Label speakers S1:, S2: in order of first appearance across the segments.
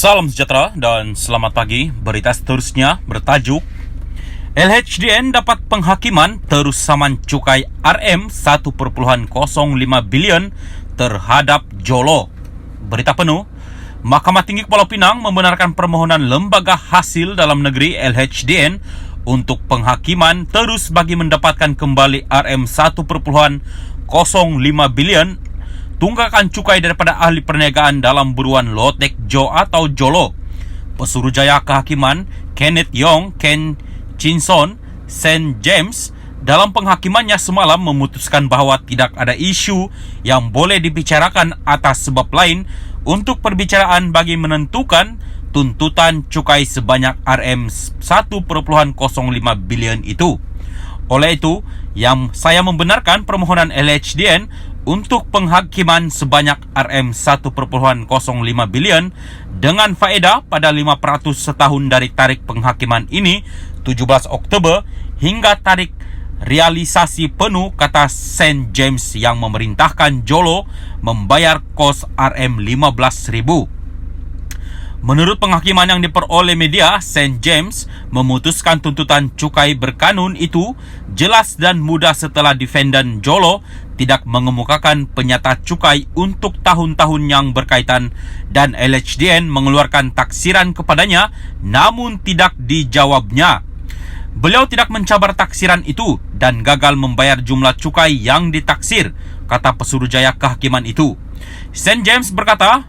S1: Salam sejahtera dan selamat pagi. Berita seterusnya bertajuk LHDN dapat penghakiman terus saman cukai RM 1,05 bilion terhadap Jolo. Berita penuh, Mahkamah Tinggi Kuala Pinang membenarkan permohonan Lembaga Hasil Dalam Negeri LHDN untuk penghakiman terus bagi mendapatkan kembali RM 1,05 bilion tunggakan cukai daripada ahli perniagaan dalam buruan Lotek Jo atau Jolo. Pesuruhjaya Kehakiman Kenneth Yong Ken Chinson St. James dalam penghakimannya semalam memutuskan bahawa tidak ada isu yang boleh dibicarakan atas sebab lain untuk perbicaraan bagi menentukan tuntutan cukai sebanyak RM 1,05 bilion itu. Oleh itu, saya membenarkan permohonan LHDN untuk penghakiman sebanyak RM 1,05 bilion dengan faedah pada 5% setahun dari tarikh penghakiman ini 17 Oktober hingga tarikh realisasi penuh, kata St. James yang memerintahkan Jolo membayar kos RM 15,000. Menurut penghakiman yang diperoleh media, St. James memutuskan tuntutan cukai berkanun itu jelas dan mudah setelah defendant Jolo tidak mengemukakan penyata cukai untuk tahun-tahun yang berkaitan dan LHDN mengeluarkan taksiran kepadanya namun tidak dijawabnya. Beliau tidak mencabar taksiran itu dan gagal membayar jumlah cukai yang ditaksir, kata Pesuruhjaya Kehakiman itu. St. James berkata,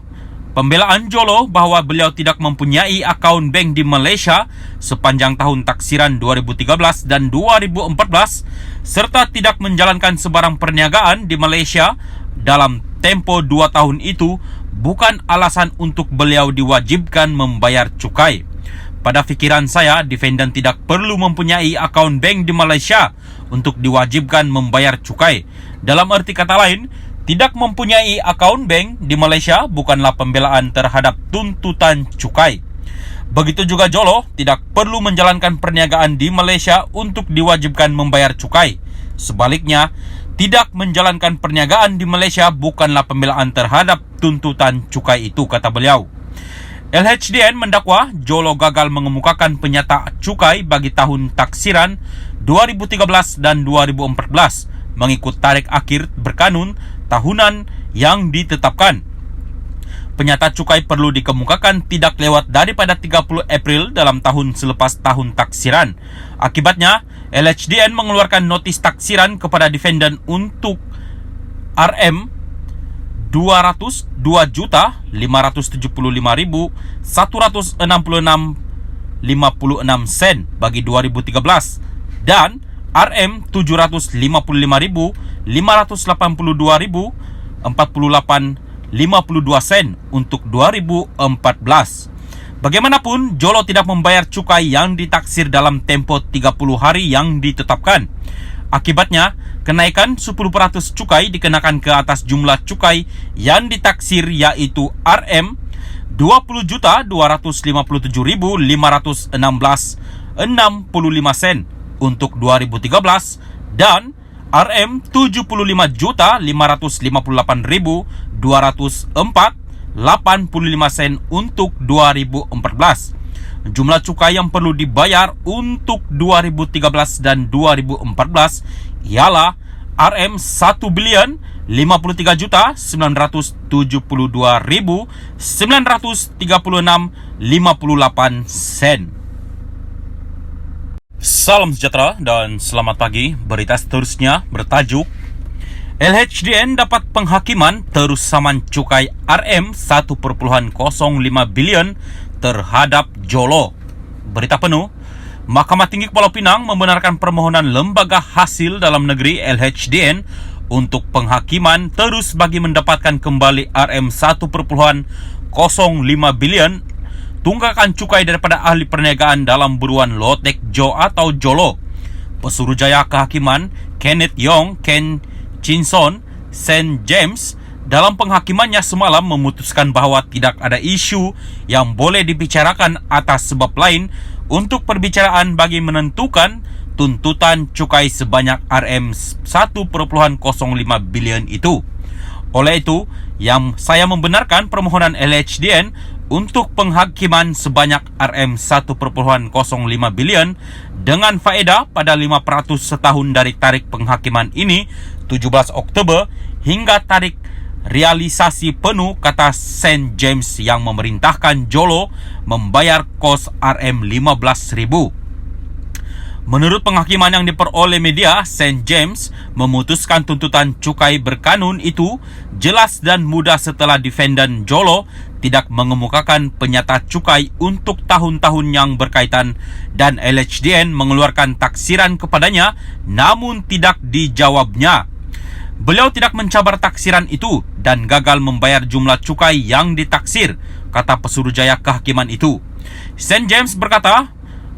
S1: pembelaan Jolo bahawa beliau tidak mempunyai akaun bank di Malaysia sepanjang tahun taksiran 2013 dan 2014 serta tidak menjalankan sebarang perniagaan di Malaysia dalam tempoh 2 tahun itu bukan alasan untuk beliau diwajibkan membayar cukai. Pada fikiran saya, defendant tidak perlu mempunyai akaun bank di Malaysia untuk diwajibkan membayar cukai. Dalam erti kata lain, tidak mempunyai akaun bank di Malaysia bukanlah pembelaan terhadap tuntutan cukai. Begitu juga Jolo tidak perlu menjalankan perniagaan di Malaysia untuk diwajibkan membayar cukai. Sebaliknya, tidak menjalankan perniagaan di Malaysia bukanlah pembelaan terhadap tuntutan cukai itu, kata beliau. LHDN mendakwa Jolo gagal mengemukakan penyata cukai bagi tahun taksiran 2013 dan 2014 mengikut tarikh akhir berkanun tahunan yang ditetapkan. Penyata cukai perlu dikemukakan tidak lewat daripada 30 April dalam tahun selepas tahun taksiran. Akibatnya, LHDN mengeluarkan notis taksiran kepada defendant untuk RM 202,575,166.56 sen bagi 2013 dan RM 755,582,48,52 sen untuk 2014. Bagaimanapun, Jolo tidak membayar cukai yang ditaksir dalam tempoh 30 hari yang ditetapkan. Akibatnya, kenaikan 10% cukai dikenakan ke atas jumlah cukai yang ditaksir yaitu RM 20,257,516.65 sen untuk 2013 dan RM 75,558,204.85 sen untuk 2014. Jumlah cukai yang perlu dibayar untuk 2013 dan 2014 ialah RM 1 bilion 53.972.936.58 sen. Salam sejahtera dan selamat pagi. Berita seterusnya bertajuk LHDN dapat penghakiman terus saman cukai RM 1,05 bilion terhadap Jolo. Berita penuh, Mahkamah Tinggi Kuala Pinang membenarkan permohonan Lembaga Hasil Dalam Negeri LHDN untuk penghakiman terus bagi mendapatkan kembali RM 1,05 bilion tunggakan cukai daripada ahli perniagaan dalam buruan Lotek Jo atau Jolo. Pesuruhjaya Kehakiman Kenneth Yong Ken Chinson St. James dalam penghakimannya semalam memutuskan bahawa tidak ada isu yang boleh dibicarakan atas sebab lain untuk perbicaraan bagi menentukan tuntutan cukai sebanyak RM 1,05 bilion itu. Oleh itu, yang saya membenarkan permohonan LHDN untuk penghakiman sebanyak RM1.05 bilion dengan faedah pada 5% setahun dari tarikh penghakiman ini 17 Oktober hingga tarikh realisasi penuh, kata St. James yang memerintahkan Jolo membayar kos RM15,000. Menurut penghakiman yang diperoleh media, St. James memutuskan tuntutan cukai berkanun itu jelas dan mudah setelah defendant Jolo tidak mengemukakan penyata cukai untuk tahun-tahun yang berkaitan dan LHDN mengeluarkan taksiran kepadanya namun tidak dijawabnya. Beliau tidak mencabar taksiran itu dan gagal membayar jumlah cukai yang ditaksir, kata Pesuruhjaya Kehakiman itu. St. James berkata,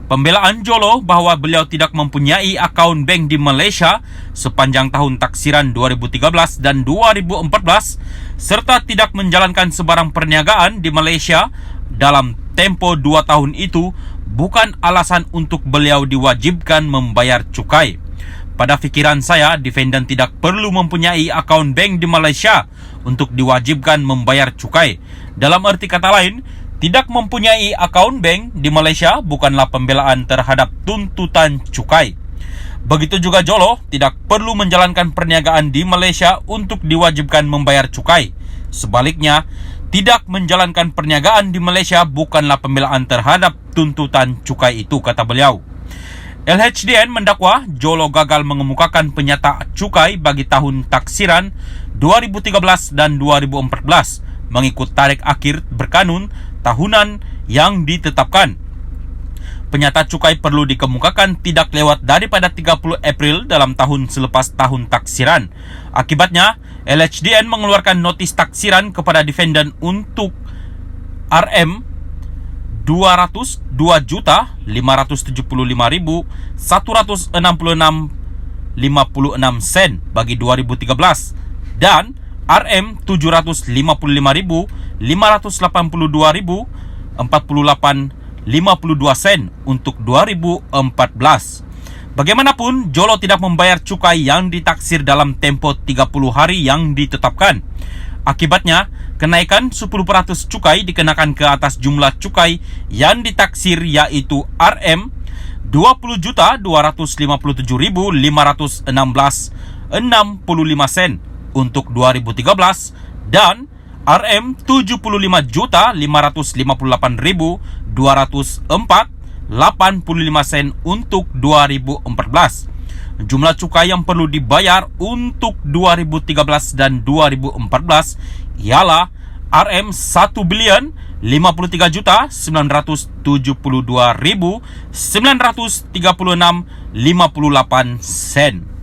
S1: pembelaan Jolo bahawa beliau tidak mempunyai akaun bank di Malaysia sepanjang tahun taksiran 2013 dan 2014 serta tidak menjalankan sebarang perniagaan di Malaysia dalam tempoh 2 tahun itu bukan alasan untuk beliau diwajibkan membayar cukai. Pada fikiran saya, defendant tidak perlu mempunyai akaun bank di Malaysia untuk diwajibkan membayar cukai. Dalam erti kata lain, tidak mempunyai akaun bank di Malaysia bukanlah pembelaan terhadap tuntutan cukai. Begitu juga Jolo tidak perlu menjalankan perniagaan di Malaysia untuk diwajibkan membayar cukai. Sebaliknya, tidak menjalankan perniagaan di Malaysia bukanlah pembelaan terhadap tuntutan cukai itu, kata beliau. LHDN mendakwa Jolo gagal mengemukakan penyata cukai bagi tahun taksiran 2013 dan 2014 mengikut tarikh akhir berkanun tahunan yang ditetapkan. Penyata cukai perlu dikemukakan tidak lewat daripada 30 April dalam tahun selepas tahun taksiran. Akibatnya, LHDN mengeluarkan notis taksiran kepada defendant untuk RM 202,575,166.56 sen bagi 2013 dan RM 755,582,48,52 sen untuk 2014. Bagaimanapun, Jolo tidak membayar cukai yang ditaksir dalam tempoh 30 hari yang ditetapkan. Akibatnya, kenaikan 10% cukai dikenakan ke atas jumlah cukai yang ditaksir yaitu RM 20.257.516.65 sen untuk 2013 dan RM 75.558.204.85 sen untuk 2014. Jumlah cukai yang perlu dibayar untuk 2013 dan 2014 ialah RM 1.053.972.936.58 sen.